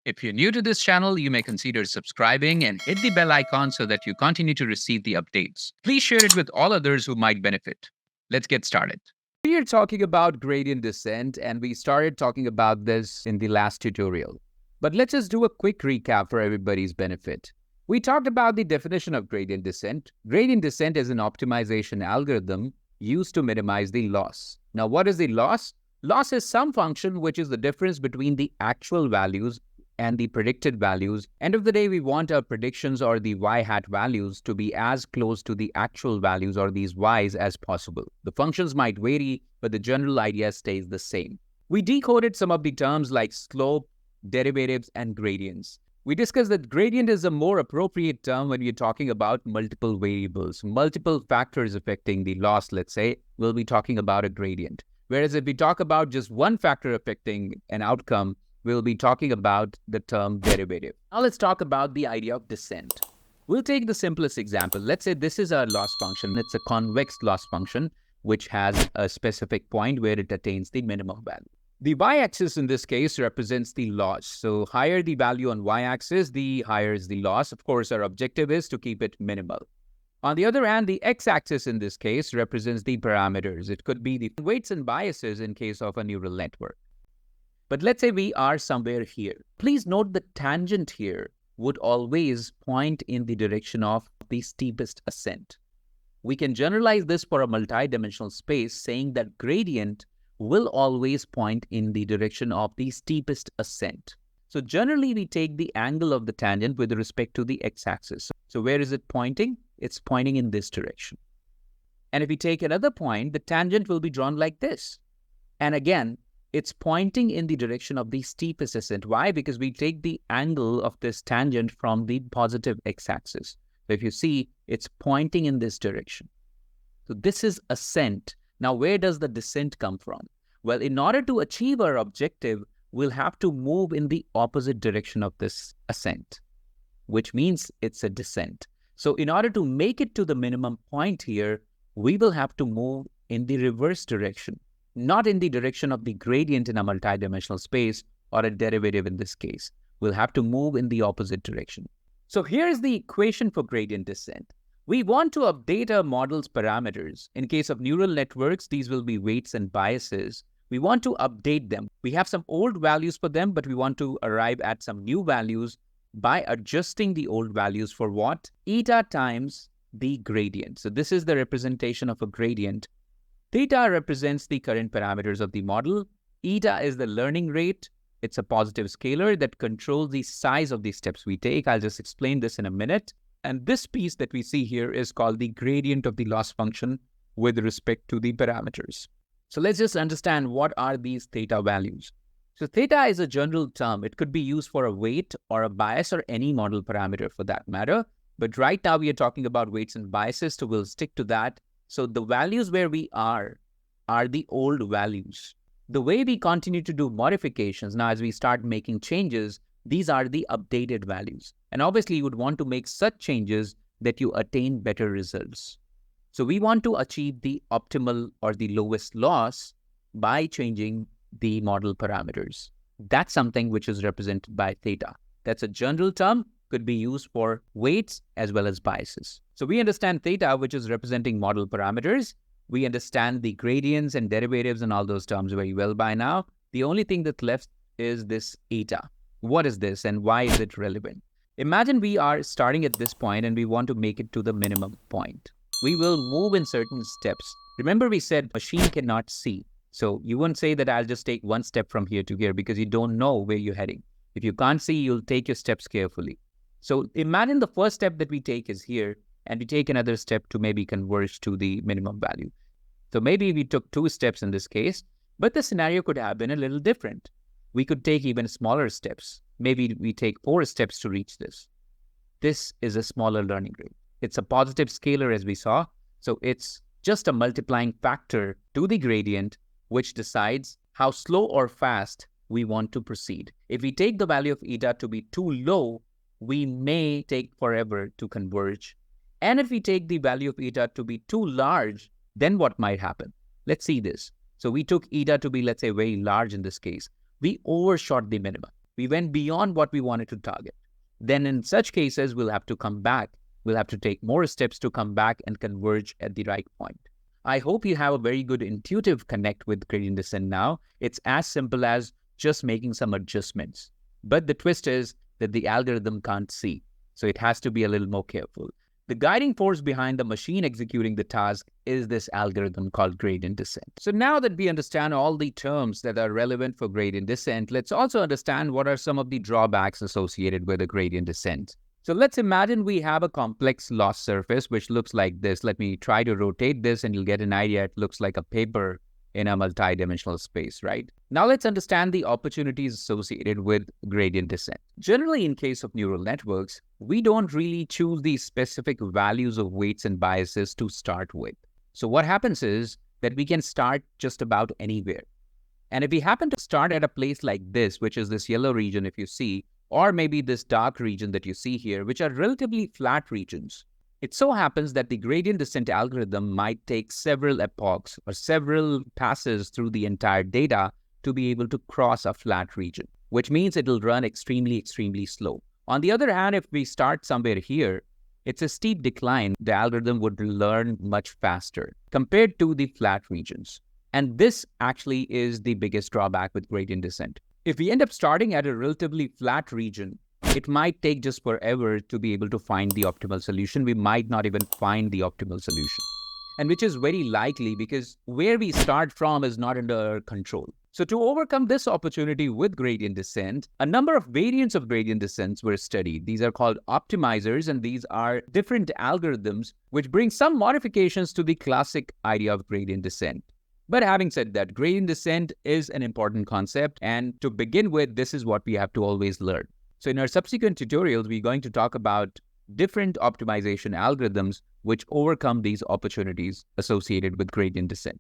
If you're new to this channel, you may consider subscribing and hit the bell icon so that you continue to receive the updates. Please share it with all others who might benefit. Let's get started. We are talking about gradient descent, and we started talking about this in the last tutorial. But let's just do a quick recap for everybody's benefit. We talked about the definition of gradient descent. Gradient descent is an optimization algorithm used to minimize the loss. Now, what is the loss? Loss is some function which is the difference between the actual values and the predicted values. End of the day, we want our predictions or the y-hat values to be as close to the actual values or these y's as possible. The functions might vary, but the general idea stays the same. We decoded some of the terms like slope, derivatives, and gradients. We discussed that gradient is a more appropriate term when you're talking about multiple variables. Multiple factors affecting the loss, let's say, we'll be talking about a gradient. Whereas if we talk about just one factor affecting an outcome, we'll be talking about the term derivative. Now let's talk about the idea of descent. We'll take the simplest example. Let's say this is our loss function. It's a convex loss function, which has a specific point where it attains the minimum value. The y-axis in this case represents the loss. So higher the value on y-axis, the higher is the loss. Of course, our objective is to keep it minimal. On the other hand, the x-axis in this case represents the parameters. It could be the weights and biases in case of a neural network. But let's say we are somewhere here. Please note the tangent here would always point in the direction of the steepest ascent. We can generalize this for a multi-dimensional space, saying that gradient will always point in the direction of the steepest ascent. So generally, we take the angle of the tangent with respect to the x-axis. So where is it pointing? It's pointing in this direction. And if we take another point, the tangent will be drawn like this. And again, it's pointing in the direction of the steepest ascent. Why? Because we take the angle of this tangent from the positive x-axis. So if you see, it's pointing in this direction. So this is ascent. Now, where does the descent come from? Well, in order to achieve our objective, we'll have to move in the opposite direction of this ascent, which means it's a descent. So in order to make it to the minimum point here, we will have to move in the reverse direction, not in the direction of the gradient in a multidimensional space or a derivative in this case. We'll have to move in the opposite direction. So here's the equation for gradient descent. We want to update our model's parameters. In case of neural networks, these will be weights and biases. We want to update them. We have some old values for them, but we want to arrive at some new values by adjusting the old values for what? Eta times the gradient. So this is the representation of a gradient. Theta represents the current parameters of the model. Eta is the learning rate. It's a positive scalar that controls the size of the steps we take. I'll just explain this in a minute. And this piece that we see here is called the gradient of the loss function with respect to the parameters. So let's just understand what are these theta values. So theta is a general term. It could be used for a weight or a bias or any model parameter for that matter. But right now we are talking about weights and biases, so we'll stick to that. So the values where we are the old values. The way we continue to do modifications, now as we start making changes, these are the updated values. And obviously you would want to make such changes that you attain better results. So we want to achieve the optimal or the lowest loss by changing the model parameters. That's something which is represented by theta. That's a general term, could be used for weights as well as biases. So we understand theta, which is representing model parameters. We understand the gradients and derivatives and all those terms very well by now. The only thing that's left is this eta. What is this and why is it relevant? Imagine we are starting at this point and we want to make it to the minimum point. We will move in certain steps. Remember we said machine cannot see. So you wouldn't say that I'll just take one step from here to here because you don't know where you're heading. If you can't see, you'll take your steps carefully. So imagine the first step that we take is here and we take another step to maybe converge to the minimum value. So maybe we took 2 steps in this case, but the scenario could have been a little different. We could take even smaller steps. Maybe we take 4 steps to reach this. This is a smaller learning rate. It's a positive scalar as we saw. So it's just a multiplying factor to the gradient, which decides how slow or fast we want to proceed. If we take the value of eta to be too low, we may take forever to converge. And if we take the value of eta to be too large, then what might happen? Let's see this. So we took eta to be, let's say, very large in this case. We overshot the minimum. We went beyond what we wanted to target. Then in such cases, we'll have to come back. We'll have to take more steps to come back and converge at the right point. I hope you have a very good intuitive connect with gradient descent now. It's as simple as just making some adjustments. But the twist is that the algorithm can't see, so it has to be a little more careful. The guiding force behind the machine executing the task is this algorithm called gradient descent. So now that we understand all the terms that are relevant for gradient descent, let's also understand what are some of the drawbacks associated with a gradient descent. So let's imagine we have a complex loss surface which looks like this. Let me try to rotate this and you'll get an idea. It looks like a paper in a multi-dimensional space, right? Now let's understand the opportunities associated with gradient descent. Generally, in case of neural networks, we don't really choose the specific values of weights and biases to start with. So what happens is that we can start just about anywhere. And if we happen to start at a place like this, which is this yellow region, if you see, or maybe this dark region that you see here, which are relatively flat regions, it so happens that the gradient descent algorithm might take several epochs or several passes through the entire data to be able to cross a flat region, which means it'll run extremely slow. On the other hand, if we start somewhere here, it's a steep decline. The algorithm would learn much faster compared to the flat regions. And this actually is the biggest drawback with gradient descent. If we end up starting at a relatively flat region, it might take just forever to be able to find the optimal solution. We might not even find the optimal solution. And which is very likely because where we start from is not under our control. So to overcome this opportunity with gradient descent, a number of variants of gradient descents were studied. These are called optimizers, and these are different algorithms which bring some modifications to the classic idea of gradient descent. But having said that, gradient descent is an important concept, and to begin with, this is what we have to always learn. So in our subsequent tutorials, we're going to talk about different optimization algorithms which overcome these opportunities associated with gradient descent.